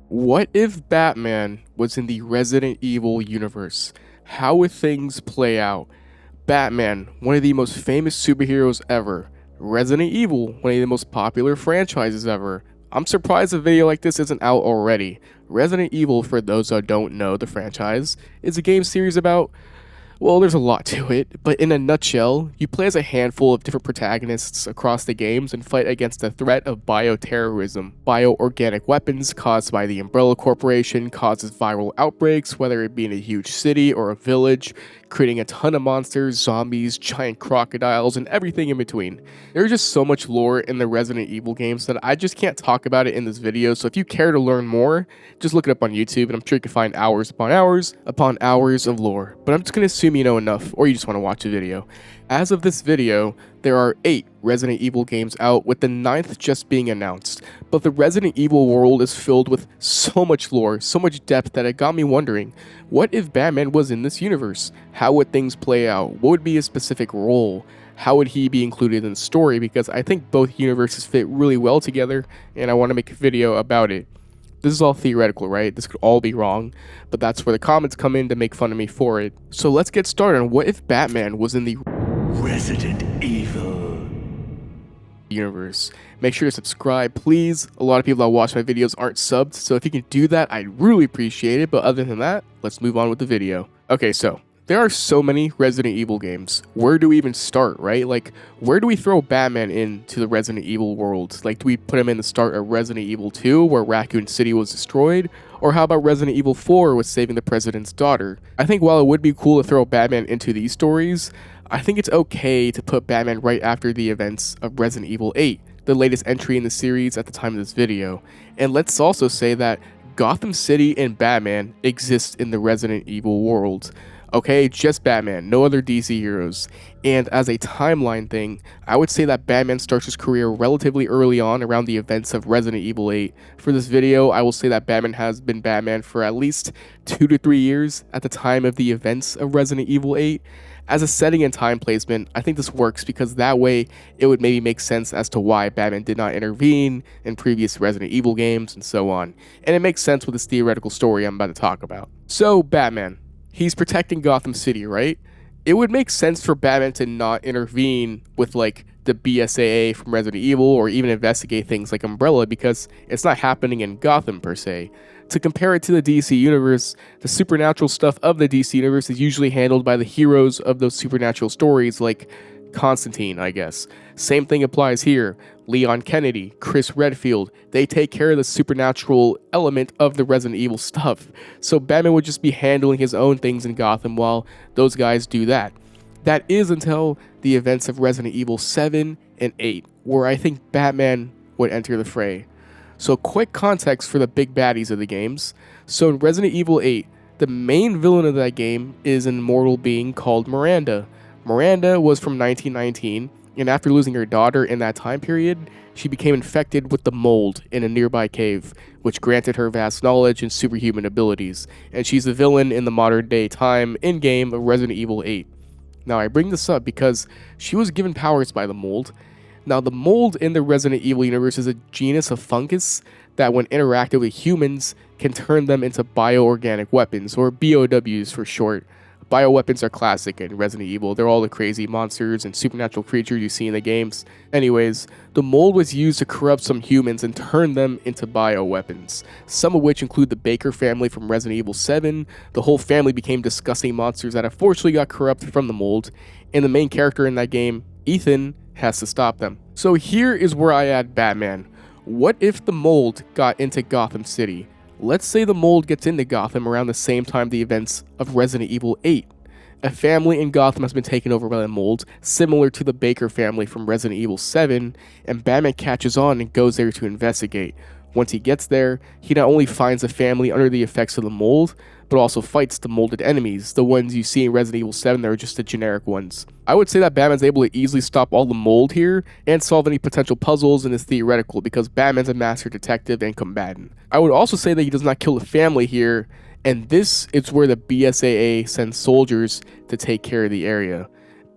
What if Batman was in the Resident Evil universe? How would things play out? Batman, one of the most famous superheroes ever. Resident Evil, one of the most popular franchises ever. I'm surprised a video like this isn't out already. Resident Evil, for those that don't know the franchise, is a game series about, well, there's a lot to it, but in a nutshell, you play as a handful of different protagonists across the games and fight against the threat of bioterrorism. Bioorganic weapons caused by the Umbrella Corporation causes viral outbreaks, whether it be in a huge city or a village, creating a ton of monsters, zombies, giant crocodiles, and everything in between. There's just so much lore in the Resident Evil games that I just can't talk about it in this video, so if you care to learn more, just look it up on YouTube, and I'm sure you can find hours upon hours of lore. But I'm just going to assume you know enough, or you just want to watch a video. As of this video, there are 8 Resident Evil games out, with the 9th just being announced. But the Resident Evil world is filled with so much lore, so much depth that it got me wondering, what if Batman was in this universe? How would things play out? What would be his specific role? How would he be included in the story? Because I think both universes fit really well together, and I want to make a video about it. This is all theoretical, right? This could all be wrong, but that's where the comments come in to make fun of me for it. So let's get started on what if Batman was in the Resident Evil universe. Make sure to subscribe, please. A lot of people that watch my videos aren't subbed, so if you can do that, I'd really appreciate it. But other than that, let's move on with the video. Okay, so there are so many Resident Evil games. Where do we even start, right? Like, where do we throw Batman into the Resident Evil world? Like, do we put him in the start of Resident Evil 2, where Raccoon City was destroyed? Or how about Resident Evil 4 with saving the president's daughter? I think while it would be cool to throw Batman into these stories, I think it's okay to put Batman right after the events of Resident Evil 8, the latest entry in the series at the time of this video. And let's also say that Gotham City and Batman exist in the Resident Evil world. Okay, just Batman, no other DC heroes. And as a timeline thing, I would say that Batman starts his career relatively early on around the events of Resident Evil 8. For this video, I will say that Batman has been Batman for at least 2 to 3 years at the time of the events of Resident Evil 8. As a setting and time placement, I think this works because that way it would maybe make sense as to why Batman did not intervene in previous Resident Evil games and so on. And it makes sense with this theoretical story I'm about to talk about. So, Batman. He's protecting Gotham City, right? It would make sense for Batman to not intervene with, like, the BSAA from Resident Evil or even investigate things like Umbrella because it's not happening in Gotham per se. To compare it to the DC universe, the supernatural stuff of the DC universe is usually handled by the heroes of those supernatural stories like Constantine, I guess. Same thing applies here. Leon Kennedy, Chris Redfield, they take care of the supernatural element of the Resident Evil stuff. So Batman would just be handling his own things in Gotham while those guys do that. That is until the events of Resident Evil 7 and 8, where I think Batman would enter the fray. So quick context for the big baddies of the games. So in Resident Evil 8, the main villain of that game is an immortal being called Miranda. Miranda was from 1919, and after losing her daughter in that time period, she became infected with the mold in a nearby cave, which granted her vast knowledge and superhuman abilities, and she's the villain in the modern day time in-game of Resident Evil 8. Now I bring this up because she was given powers by the mold. Now the mold in the Resident Evil universe is a genus of fungus that when interacted with humans can turn them into bioorganic weapons, or BOWs for short. Bioweapons are classic in Resident Evil. They're all the crazy monsters and supernatural creatures you see in the games. Anyways, the mold was used to corrupt some humans and turn them into bioweapons, some of which include the Baker family from Resident Evil 7. The whole family became disgusting monsters that unfortunately got corrupted from the mold, and the main character in that game, Ethan, has to stop them. So here is where I add Batman. What if the mold got into Gotham City? Let's say the mold gets into Gotham around the same time the events of Resident Evil 8. A family in Gotham has been taken over by the mold, similar to the Baker family from Resident Evil 7, and Batman catches on and goes there to investigate. Once he gets there, he not only finds the family under the effects of the mold, but also fights the molded enemies, the ones you see in Resident Evil 7 that are just the generic ones. I would say that Batman's able to easily stop all the mold here and solve any potential puzzles and is theoretical because Batman's a master detective and combatant. I would also say that he does not kill the family here, and this is where the BSAA sends soldiers to take care of the area.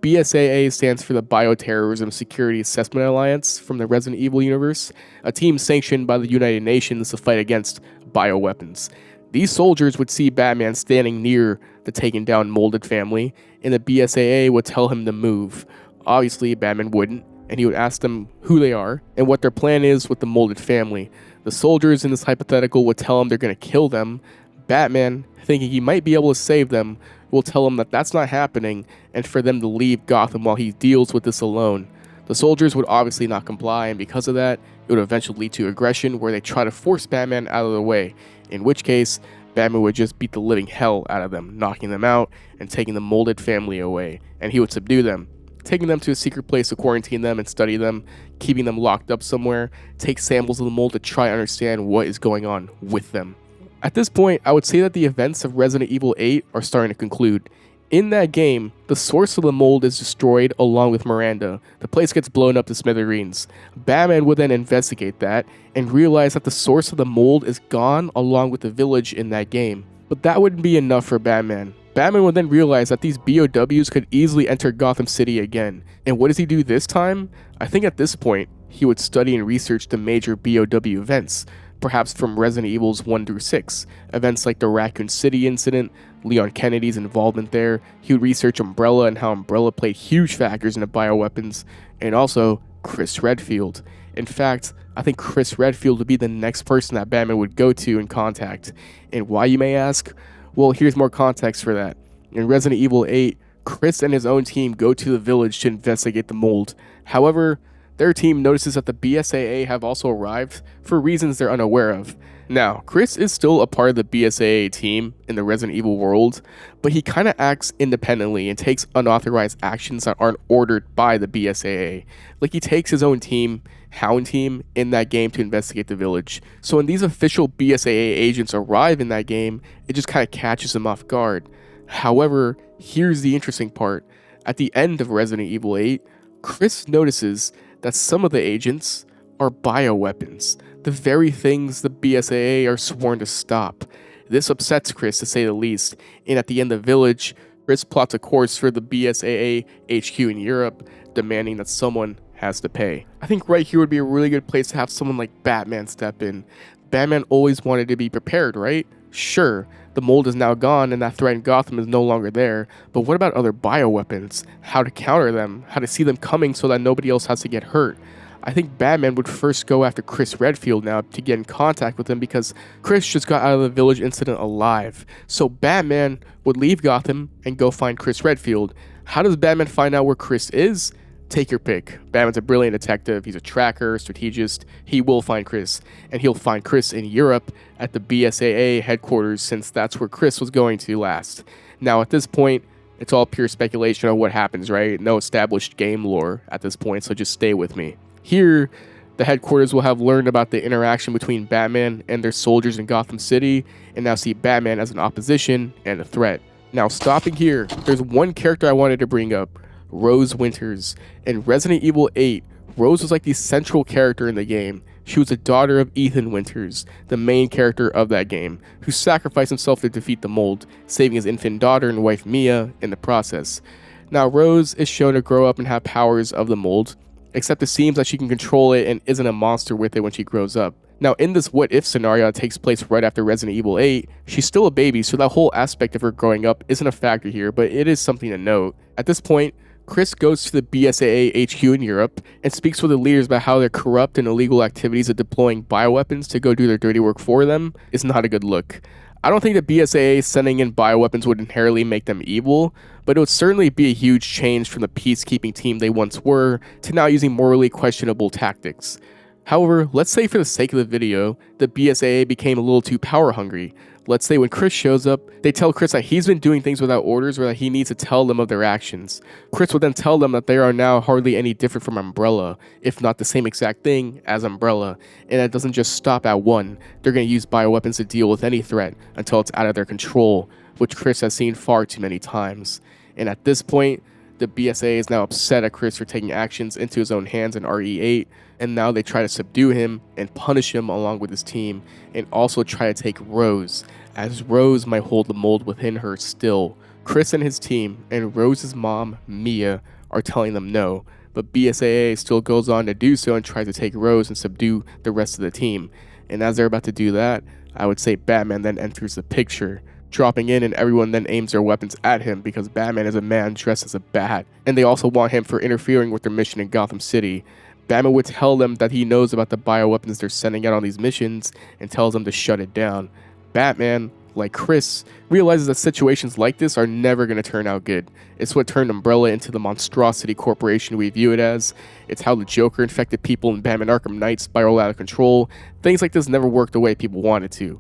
BSAA stands for the Bioterrorism Security Assessment Alliance from the Resident Evil universe, a team sanctioned by the United Nations to fight against bioweapons. These soldiers would see Batman standing near the taken down molded family, and the BSAA would tell him to move. Obviously, Batman wouldn't, and he would ask them who they are and what their plan is with the molded family. The soldiers in this hypothetical would tell him they're going to kill them. Batman, thinking he might be able to save them, will tell him that that's not happening and for them to leave Gotham while he deals with this alone. The soldiers would obviously not comply, and because of that, it would eventually lead to aggression where they try to force Batman out of the way, in which case, Batman would just beat the living hell out of them, knocking them out and taking the molded family away, and he would subdue them, taking them to a secret place to quarantine them and study them, keeping them locked up somewhere, take samples of the mold to try and understand what is going on with them. At this point, I would say that the events of Resident Evil 8 are starting to conclude. In that game, the source of the mold is destroyed along with Miranda. The place gets blown up to smithereens. Batman would then investigate that and realize that the source of the mold is gone along with the village in that game. But that wouldn't be enough for Batman. Batman would then realize that these BOWs could easily enter Gotham City again. And what does he do this time? I think at this point, he would study and research the major BOW events, perhaps from Resident Evils 1 through 6. Events like the Raccoon City incident, Leon Kennedy's involvement there. He would research Umbrella and how Umbrella played huge factors in the bioweapons, and also Chris Redfield. In fact, I think Chris Redfield would be the next person that Batman would go to and contact. And why, you may ask? Well, here's more context for that. In Resident Evil 8, Chris and his own team go to the village to investigate the mold. However, their team notices that the BSAA have also arrived for reasons they're unaware of. Now, Chris is still a part of the BSAA team in the Resident Evil world, but he kind of acts independently and takes unauthorized actions that aren't ordered by the BSAA. Like he takes his own team, Hound Team, in that game to investigate the village. So when these official BSAA agents arrive in that game, it just kind of catches him off guard. However, here's the interesting part. At the end of Resident Evil 8, Chris notices that some of the agents are bioweapons, the very things the BSAA are sworn to stop. This upsets Chris, to say the least, and at the end of the village, Chris plots a course for the BSAA HQ in Europe, demanding that someone has to pay. I think right here would be a really good place to have someone like Batman step in. Batman always wanted to be prepared, right? Sure, the mold is now gone and that threat in Gotham is no longer there, but what about other bioweapons? How to counter them? How to see them coming so that nobody else has to get hurt? I think Batman would first go after Chris Redfield now to get in contact with him because Chris just got out of the village incident alive. So Batman would leave Gotham and go find Chris Redfield. How does Batman find out where Chris is? Take your pick. Batman's a brilliant detective. He's a tracker, strategist. He will find Chris, and he'll find Chris in Europe at the BSAA headquarters since that's where Chris was going to last. Now, at this point, it's all pure speculation on what happens, right? No established game lore at this point, so just stay with me. Here, the headquarters will have learned about the interaction between Batman and their soldiers in Gotham City, and now see Batman as an opposition and a threat. Now, stopping here, there's one character I wanted to bring up. Rose Winters. In Resident Evil 8, Rose was like the central character in the game. She was the daughter of Ethan Winters, the main character of that game, who sacrificed himself to defeat the mold, saving his infant daughter and wife Mia in the process. Now, Rose is shown to grow up and have powers of the mold, except it seems that she can control it and isn't a monster with it when she grows up. Now, in this what-if scenario that takes place right after Resident Evil 8, she's still a baby, so that whole aspect of her growing up isn't a factor here, but it is something to note. At this point, Chris goes to the BSAA HQ in Europe and speaks with the leaders about how their corrupt and illegal activities of deploying bioweapons to go do their dirty work for them is not a good look. I don't think the BSAA sending in bioweapons would inherently make them evil, but it would certainly be a huge change from the peacekeeping team they once were to now using morally questionable tactics. However, let's say for the sake of the video, the BSAA became a little too power hungry. Let's say when Chris shows up, they tell Chris that he's been doing things without orders or that he needs to tell them of their actions. Chris will then tell them that they are now hardly any different from Umbrella, if not the same exact thing as Umbrella, and that doesn't just stop at one. They're going to use bioweapons to deal with any threat until it's out of their control, which Chris has seen far too many times. And at this point, the BSAA is now upset at Chris for taking actions into his own hands in RE8, and now they try to subdue him and punish him along with his team, and also try to take Rose, as Rose might hold the mold within her still. Chris and his team and Rose's mom, Mia, are telling them no, but BSAA still goes on to do so and tries to take Rose and subdue the rest of the team. And as they're about to do that, I would say Batman then enters the picture, dropping in, and everyone then aims their weapons at him because Batman is a man dressed as a bat, and they also want him for interfering with their mission in Gotham City. Batman would tell them that he knows about the bioweapons they're sending out on these missions and tells them to shut it down. Batman, like Chris, realizes that situations like this are never going to turn out good. It's what turned Umbrella into the monstrosity corporation we view it as. It's how the Joker infected people in Batman Arkham Knight spiral out of control. Things like this never worked the way people wanted to.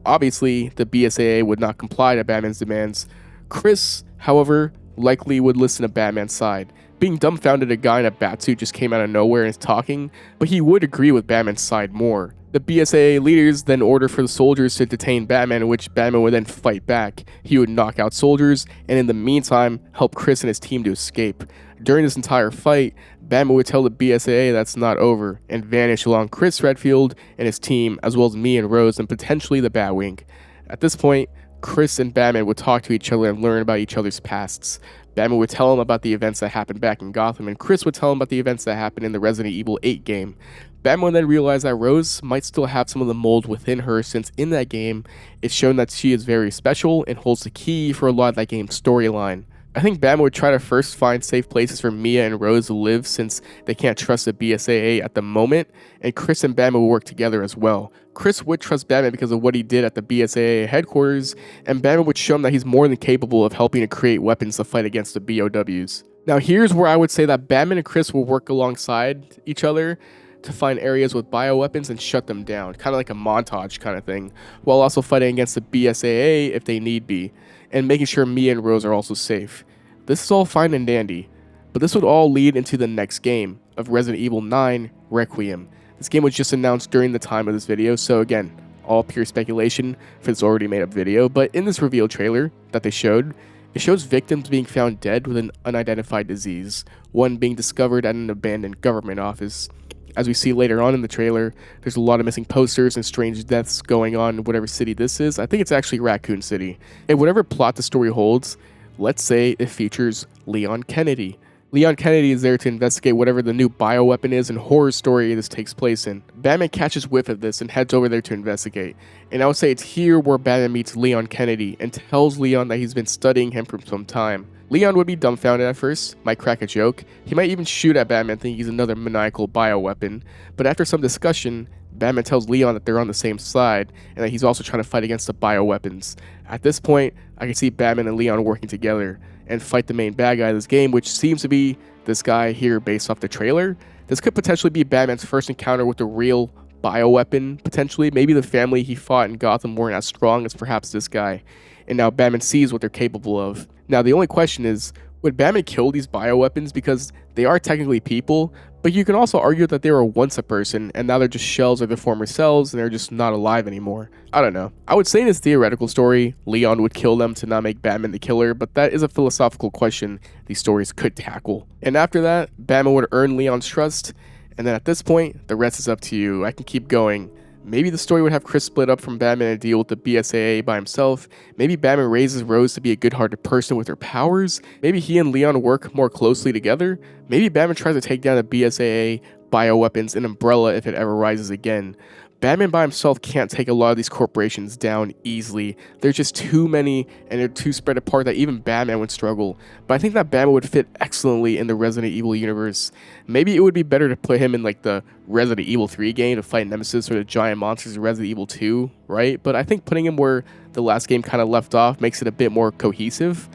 Obviously, the BSAA would not comply to Batman's demands. Chris, however, likely would listen to Batman's side. Being dumbfounded a guy in a batsuit just came out of nowhere and is talking, but he would agree with Batman's side more. The BSAA leaders then order for the soldiers to detain Batman, in which Batman would then fight back. He would knock out soldiers, and in the meantime, help Chris and his team to escape. During this entire fight, Batman would tell the BSAA that's not over, and vanish along Chris Redfield and his team, as well as Mia and Rose, and potentially the Batwing. At this point, Chris and Batman would talk to each other and learn about each other's pasts. Batman would tell him about the events that happened back in Gotham, and Chris would tell him about the events that happened in the Resident Evil 8 game. Batman would then realize that Rose might still have some of the mold within her, since in that game, it's shown that she is very special and holds the key for a lot of that game's storyline. I think Batman would try to first find safe places for Mia and Rose to live, since they can't trust the BSAA at the moment, and Chris and Batman would work together as well. Chris would trust Batman because of what he did at the BSAA headquarters, and Batman would show him that he's more than capable of helping to create weapons to fight against the BOWs. Now here's where I would say that Batman and Chris will work alongside each other to find areas with bioweapons and shut them down, kind of like a montage kind of thing, while also fighting against the BSAA if they need be, and making sure Mia and Rose are also safe. This is all fine and dandy, but this would all lead into the next game of Resident Evil 9 Requiem. This game was just announced during the time of this video, so again, all pure speculation for this already made up video, but in this reveal trailer that they showed, it shows victims being found dead with an unidentified disease, one being discovered at an abandoned government office. As we see later on in the trailer, there's a lot of missing posters and strange deaths going on in whatever city this is. I think it's actually Raccoon City. And whatever plot the story holds, let's say it features Leon Kennedy. Leon Kennedy is there to investigate whatever the new bioweapon is and horror story this takes place in. Batman catches whiff of this and heads over there to investigate. And I would say it's here where Batman meets Leon Kennedy and tells Leon that he's been studying him for some time. Leon would be dumbfounded at first, might crack a joke, he might even shoot at Batman thinking he's another maniacal bioweapon, but after some discussion, Batman tells Leon that they're on the same side and that he's also trying to fight against the bioweapons. At this point, I can see Batman and Leon working together and fight the main bad guy of this game, which seems to be this guy here based off the trailer. This could potentially be Batman's first encounter with a real bioweapon, potentially. Maybe the family he fought in Gotham weren't as strong as perhaps this guy, and now Batman sees what they're capable of. Now the only question is, would Batman kill these bioweapons, because they are technically people, but you can also argue that they were once a person and now they're just shells of their former selves and they're just not alive anymore. I don't know. I would say in this theoretical story, Leon would kill them to not make Batman the killer, but that is a philosophical question these stories could tackle. And after that, Batman would earn Leon's trust, and then at this point, the rest is up to you. I can keep going. Maybe the story would have Chris split up from Batman and deal with the BSAA by himself. Maybe Batman raises Rose to be a good-hearted person with her powers. Maybe he and Leon work more closely together. Maybe Batman tries to take down the BSAA bioweapons and Umbrella if it ever rises again. Batman by himself can't take a lot of these corporations down easily. There's just too many, and they're too spread apart that even Batman would struggle. But I think that Batman would fit excellently in the Resident Evil universe. Maybe it would be better to put him in like the Resident Evil 3 game to fight Nemesis or the giant monsters of Resident Evil 2, right? But I think putting him where the last game kind of left off makes it a bit more cohesive.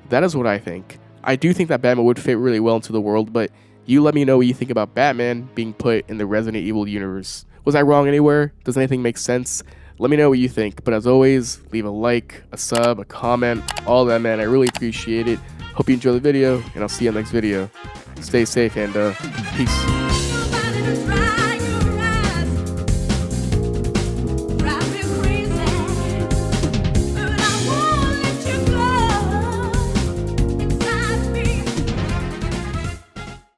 That is what I think. I do think that Batman would fit really well into the world, but you let me know what you think about Batman being put in the Resident Evil universe. Was I wrong anywhere? Does anything make sense? Let me know what you think. But as always, leave a like, a sub, a comment, all that, man. I really appreciate it. Hope you enjoy the video, and I'll see you in the next video. Stay safe and peace.